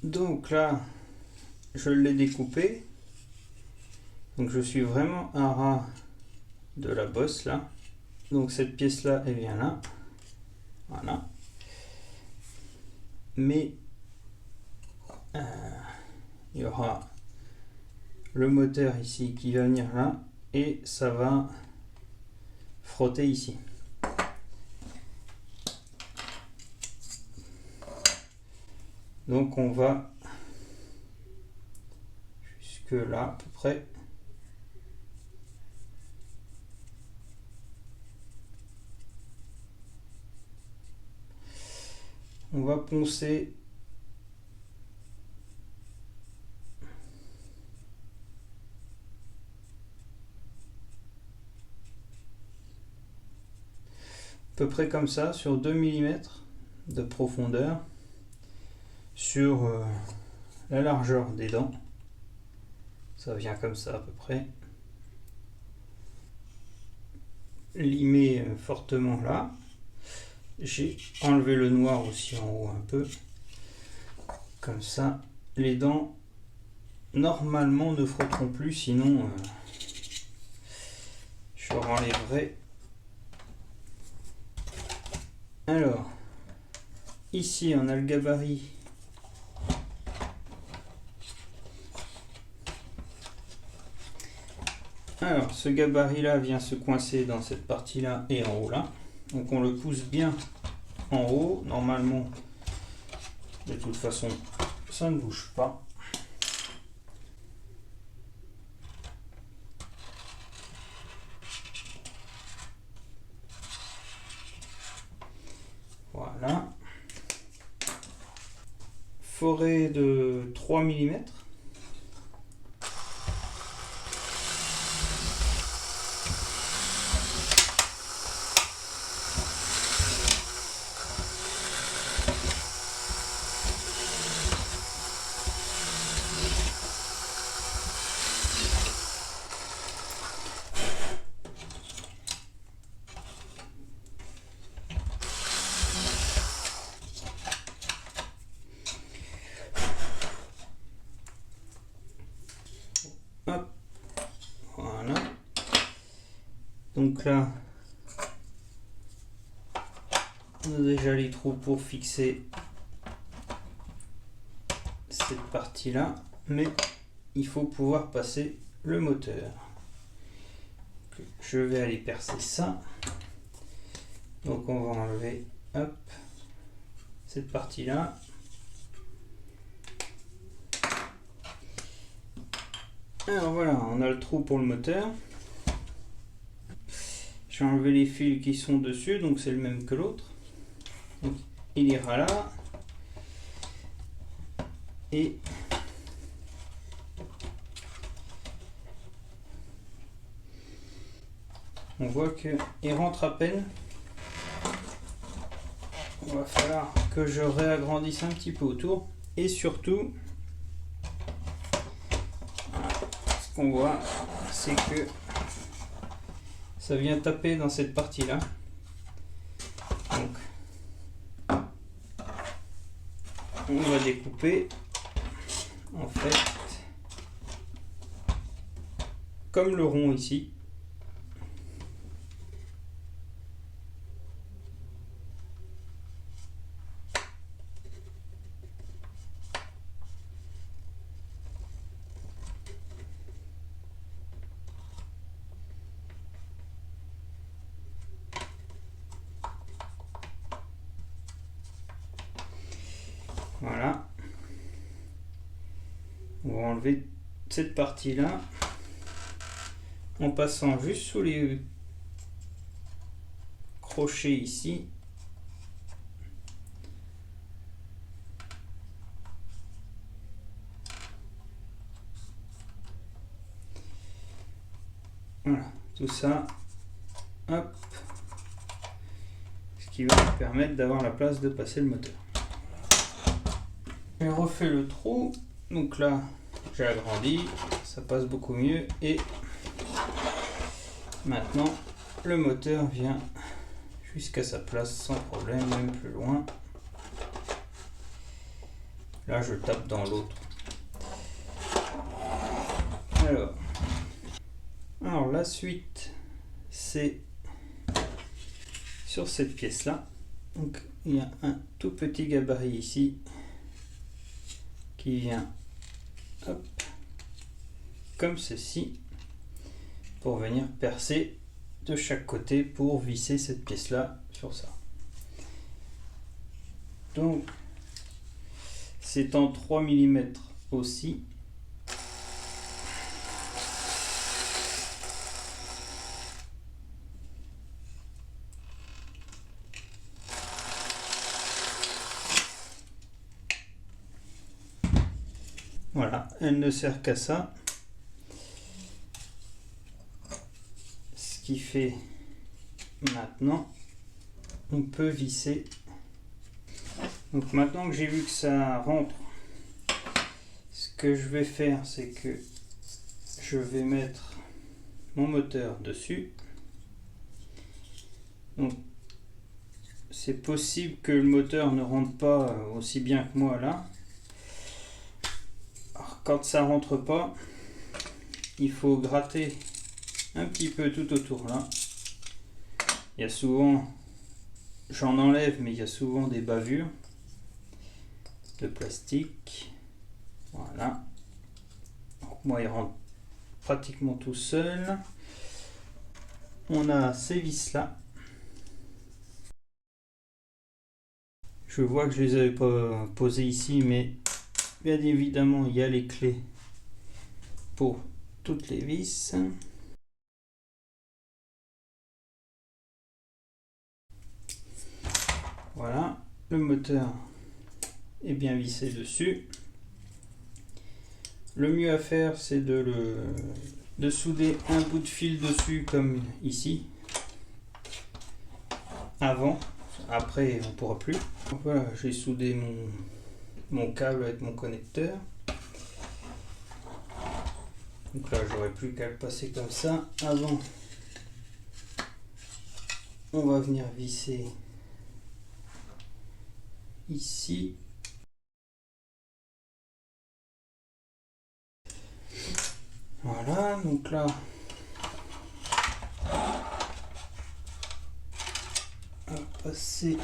Donc là, je l'ai découpé. Donc je suis vraiment à ras de la bosse là. Donc cette pièce là, elle vient là. Voilà. Mais il y aura le moteur ici qui va venir là et ça va frotter ici. Donc on va jusque là à peu près. On va poncer à peu près comme ça sur 2 mm de profondeur sur la largeur des dents. Ça vient comme ça à peu près. Limer fortement là. J'ai enlevé le noir aussi en haut un peu. Comme ça, les dents normalement ne frotteront plus, sinon je renlèverai. Alors, ici on a le gabarit. Alors, ce gabarit là vient se coincer dans cette partie là et en haut là. Donc on le pousse bien en haut. Normalement, de toute façon, ça ne bouge pas. Voilà. Forêt de 3 mm. Hop, voilà. Donc là, on a déjà les trous pour fixer cette partie là, mais il faut pouvoir passer le moteur. Je vais aller percer ça. Donc on va enlever, hop, cette partie là. Alors voilà, on a le trou pour le moteur. J'ai enlevé les fils qui sont dessus, donc c'est le même que l'autre. Donc il ira là. Et on voit qu'il rentre à peine. Il va falloir que je réagrandisse un petit peu autour. Et surtout, ce qu'on voit, c'est que ça vient taper dans cette partie-là. Donc, on va découper, en fait, comme le rond ici. Voilà. On va enlever cette partie-là en passant juste sous les crochets ici. Voilà, tout ça. Hop. Ce qui va nous permettre d'avoir la place de passer le moteur. J'ai refait le trou, donc là j'ai agrandi, ça passe beaucoup mieux et maintenant le moteur vient jusqu'à sa place sans problème, même plus loin. Là, je tape dans l'autre. Alors la suite, c'est sur cette pièce-là. Donc il y a un tout petit gabarit ici qui vient, hop, comme ceci, pour venir percer de chaque côté pour visser cette pièce-là sur ça. Donc c'est en 3 mm aussi. Voilà, elle ne sert qu'à ça. Ce qui fait maintenant, on peut visser. Donc maintenant que j'ai vu que ça rentre, ce que je vais faire, c'est que je vais mettre mon moteur dessus. Donc c'est possible que le moteur ne rentre pas aussi bien que moi là. Alors, quand ça rentre pas, il faut gratter un petit peu tout autour là. Il y a souvent, j'en enlève, mais il y a souvent des bavures de plastique. Voilà. Donc moi, il rentre pratiquement tout seul. On a ces vis là. Je vois que je les avais pas posées ici, mais bien évidemment, il y a les clés pour toutes les vis. Voilà, le moteur est bien vissé dessus. Le mieux à faire, c'est de souder un bout de fil dessus comme ici. Avant, après on pourra plus. Donc voilà, j'ai soudé mon câble avec mon connecteur. Donc là, j'aurais plus qu'à le passer comme ça. Avant, on va venir visser ici. Voilà, donc là, on va passer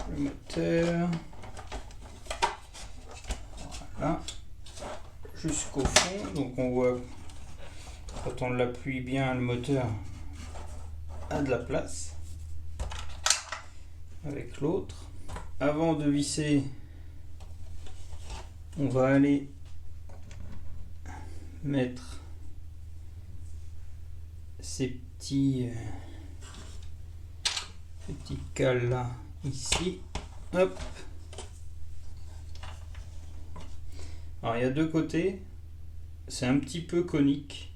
le moteur, voilà, jusqu'au fond. Donc on voit, quand on l'appuie bien, le moteur a de la place avec l'autre. Avant de visser, on va aller mettre ces petits cales là ici. Hop. Alors il y a deux côtés, c'est un petit peu conique.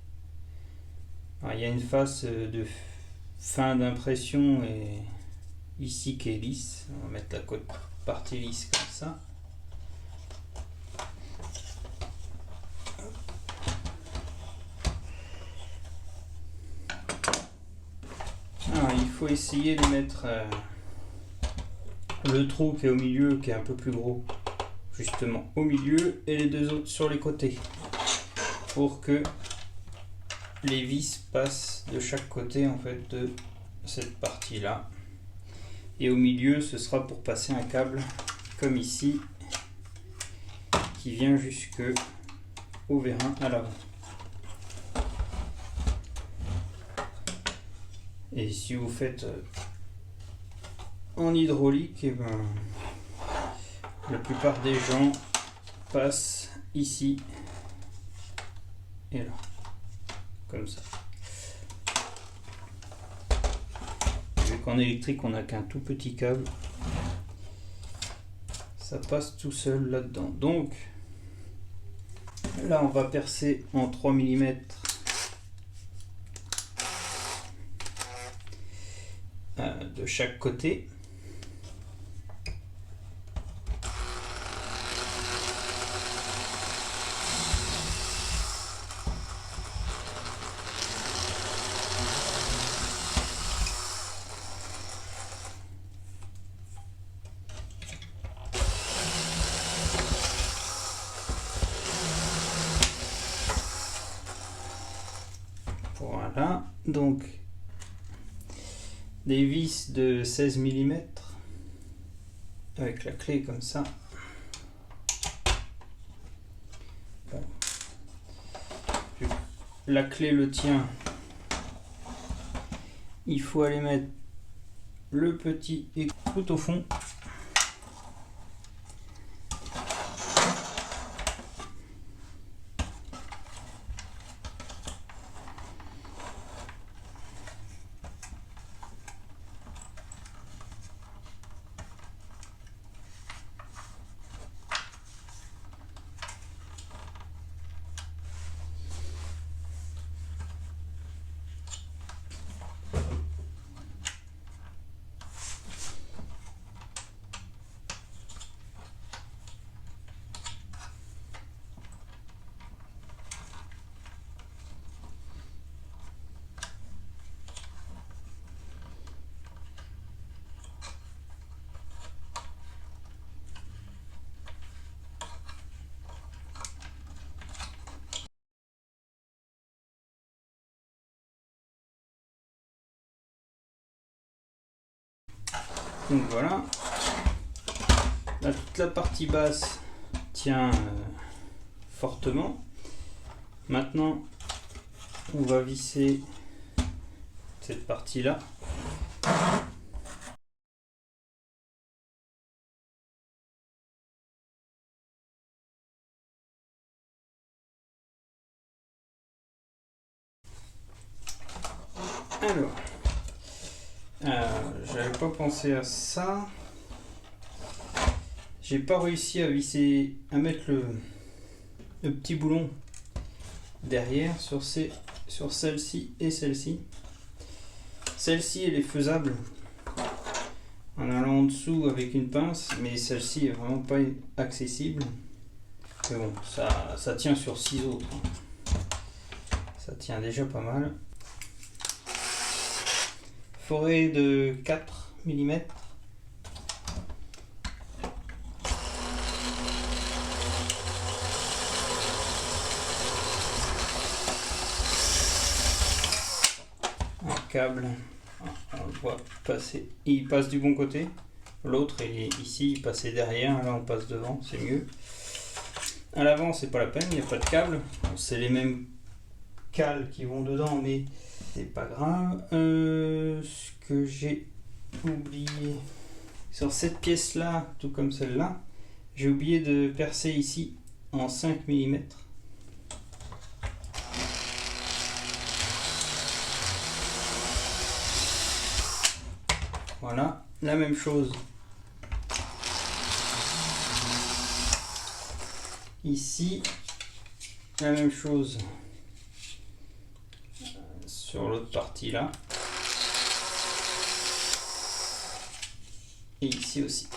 Alors, il y a une face de fin d'impression et ici qui est lisse. On va mettre la partie lisse comme ça. Alors, il faut essayer de mettre le trou qui est au milieu, qui est un peu plus gros, justement au milieu, et les deux autres sur les côtés, pour que les vis passent de chaque côté en fait de cette partie là. Et au milieu, ce sera pour passer un câble comme ici, qui vient jusque au vérin à l'avant. Et si vous faites en hydraulique, et ben, la plupart des gens passent ici et là, comme ça. Vu qu'en électrique on n'a qu'un tout petit câble, ça passe tout seul là-dedans. Donc là on va percer en 3 mm de chaque côté. Voilà, donc des vis de 16 mm avec la clé comme ça. Bon. La clé le tient, il faut aller mettre le petit tout au fond. Donc voilà, là, toute la partie basse tient fortement. Maintenant, on va visser cette partie-là. Alors, j'avais pas pensé à ça. J'ai pas réussi à visser, à mettre le petit boulon derrière sur celle-ci et celle-ci. Celle-ci elle est faisable en allant en dessous avec une pince, mais celle-ci est vraiment pas accessible. Mais bon, ça tient sur 6 autres. Ça tient déjà pas mal. Forêt de 4 mm. Un câble, on le voit passer, il passe du bon côté. L'autre il est ici, il passait derrière, là on passe devant, c'est mieux. À l'avant c'est pas la peine, il n'y a pas de câble, c'est les mêmes cales qui vont dedans, mais c'est pas grave. Ce que j'ai oublié sur cette pièce là, tout comme celle là, j'ai oublié de percer ici en 5 mm. Voilà, la même chose ici, la même chose sur l'autre partie là, et ici aussi.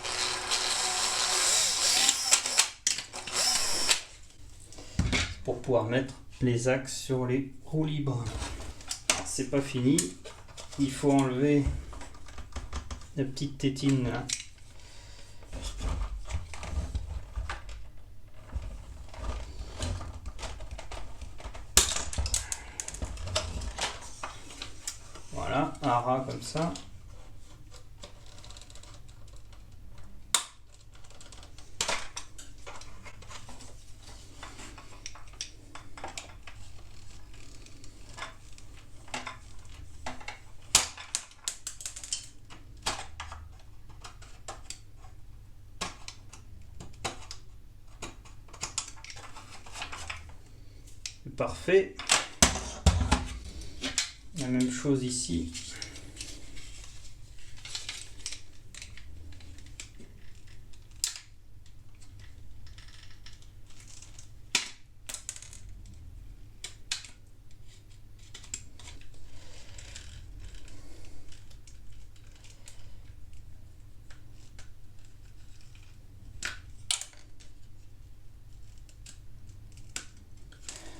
Pour pouvoir mettre les axes sur les roues libres. C'est pas fini, il faut enlever la petite tétine là. Voilà, un ras comme ça. Parfait. La même chose ici.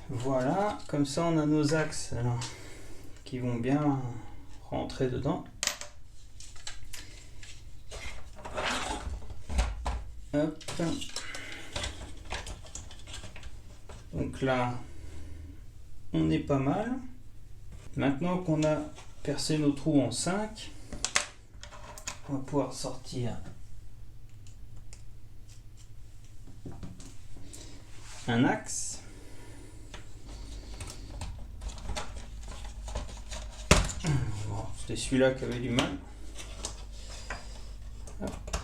Voilà, comme ça on a nos axes alors, qui vont bien rentrer dedans. Hop. Donc là, on est pas mal. Maintenant qu'on a percé nos trous en 5, on va pouvoir sortir un axe. Bon, c'était celui-là qui avait du mal. Hop.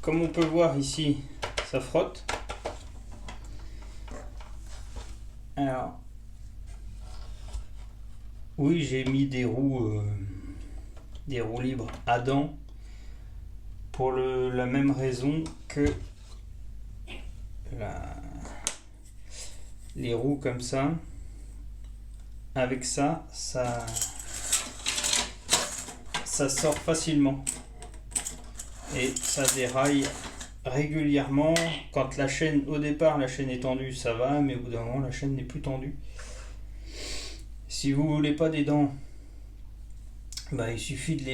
Comme on peut voir ici, ça frotte. Alors, oui, j'ai mis des roues libres à dents pour la même raison que les roues comme ça. Avec ça sort facilement et ça déraille régulièrement. Quand la chaîne, au départ la chaîne est tendue, ça va, mais au bout d'un moment la chaîne n'est plus tendue. Si vous voulez pas des dents, bah, il suffit de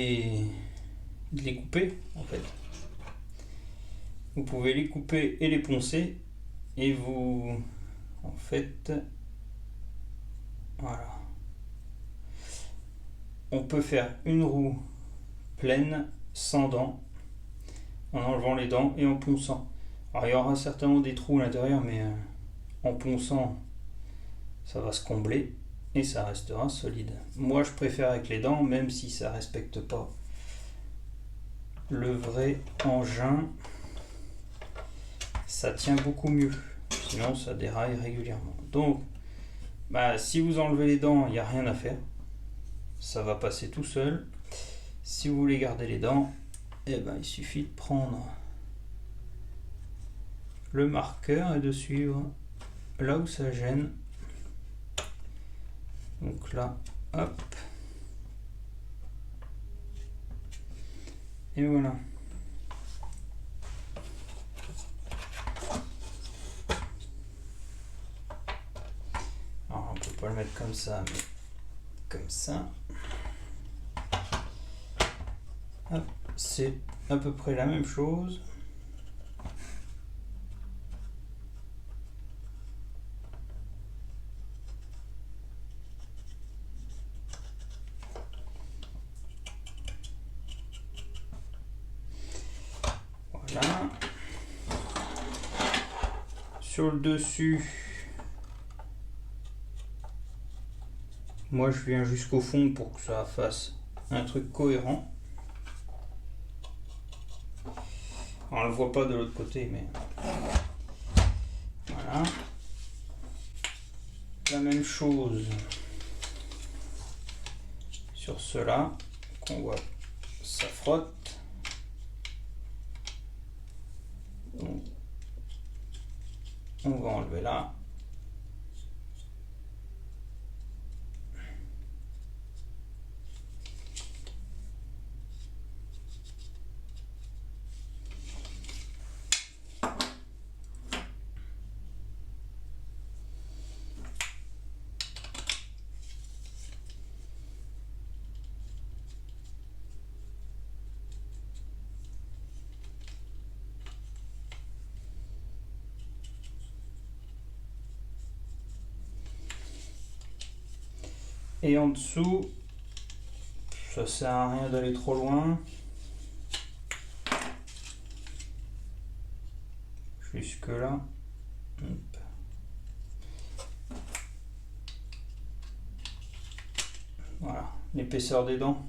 les couper en fait. Vous pouvez les couper et les poncer et vous en fait voilà. On peut faire une roue pleine sans dents en enlevant les dents et en ponçant. Alors il y aura certainement des trous à l'intérieur, mais en ponçant ça va se combler et ça restera solide. Moi je préfère avec les dents, même si ça respecte pas le vrai engin, ça tient beaucoup mieux, sinon ça déraille régulièrement. Donc bah, si vous enlevez les dents, il n'y a rien à faire, ça va passer tout seul. Si vous voulez garder les dents, eh ben, il suffit de prendre le marqueur et de suivre là où ça gêne. Donc là, hop. Et voilà. Alors on peut pas le mettre comme ça, mais comme ça. Hop, c'est à peu près la même chose. Voilà. Sur le dessus, moi je viens jusqu'au fond pour que ça fasse un truc cohérent. On le voit pas de l'autre côté, mais voilà. La même chose sur cela, qu'on voit, ça frotte. Donc, on va enlever là. Et en dessous, ça sert à rien d'aller trop loin. Jusque là. Hop. Voilà, l'épaisseur des dents.